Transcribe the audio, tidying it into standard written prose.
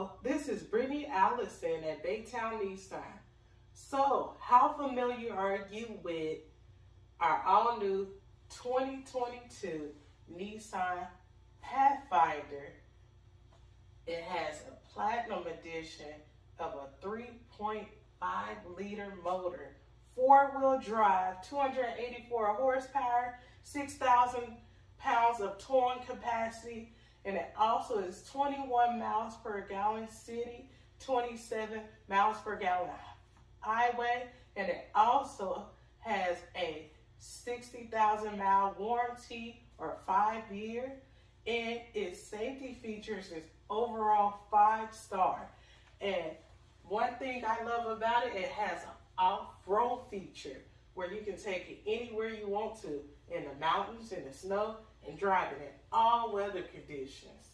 Hello, this is Brittany Allison at Baytown Nissan. So, how familiar are you with our all-new 2022 Nissan Pathfinder? It has a Platinum Edition of a 3.5-liter motor, four-wheel drive, 284 horsepower, 6,000 pounds of towing capacity, and it also is 21 miles per gallon city, 27 miles per gallon highway, and it also has a 60,000 mile warranty or 5-year, and its safety features is overall 5-star. And one thing I love about it, it has an off-road feature where you can take it anywhere you want to, in the mountains, in the snow, and drive it in all weather conditions.